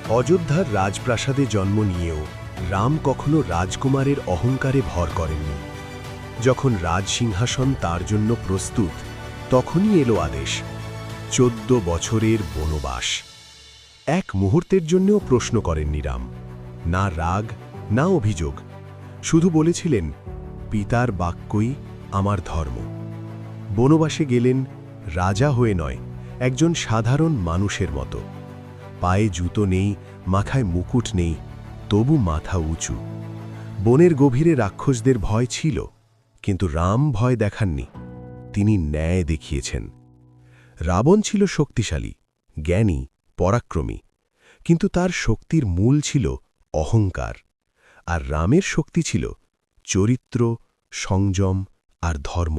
অযোধ্যার রাজপ্রাসাদে জন্ম নিয়েও রাম কখনো রাজকুমারের অহংকারে ভর করেননি। যখন রাজসিংহাসন তার জন্য প্রস্তুত, তখনই এলো আদেশ, ১৪ বছরের বনবাস। এক মুহূর্তের জন্যও প্রশ্ন করেননি রাম, না রাগ না অভিযোগ, শুধু বলেছিলেন, পিতার বাক্যই আমার ধর্ম। বনবাসে গেলেন রাজা হয়ে নয়, একজন সাধারণ মানুষের মতো। পায়ে জুতো নেই, মাথায় মুকুট নেই, তবু মাথা উঁচু। বনের গভীরে রাক্ষসদের ভয় ছিল, কিন্তু রাম ভয় দেখাননি, তিনি ন্যায় দেখিয়েছেন। রাবণ ছিল শক্তিশালী, জ্ঞানী, পরাক্রমী, কিন্তু তার শক্তির মূল ছিল অহংকার। আর রামের শক্তি ছিল চরিত্র, সংযম আর ধর্ম।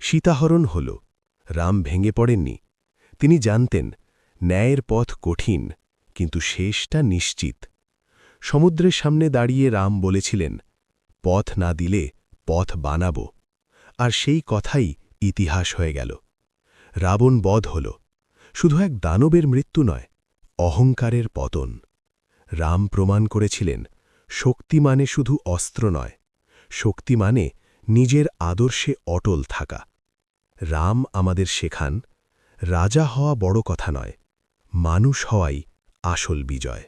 সীতাহরণ হল, রাম ভেঙে পড়েননি। তিনি জানতেন ন্যায়ের পথ কঠিন, কিন্তু শেষটা নিশ্চিত। সমুদ্রের সামনে দাঁড়িয়ে রাম বলেছিলেন, পথ না দিলে পথ বানাব। আর সেই কথাই ইতিহাস হয়ে গেল। রাবণ বধ হল, শুধু এক দানবের মৃত্যু নয়, অহংকারের পতন। রাম প্রমাণ করেছিলেন, শক্তি মানে শুধু অস্ত্র নয়, শক্তি মানে নিজের আদর্শে অটল থাকা। রাম আমাদের শেখান, রাজা হওয়া বড় কথা নয়, মানুষ হওয়াই আসল বিজয়।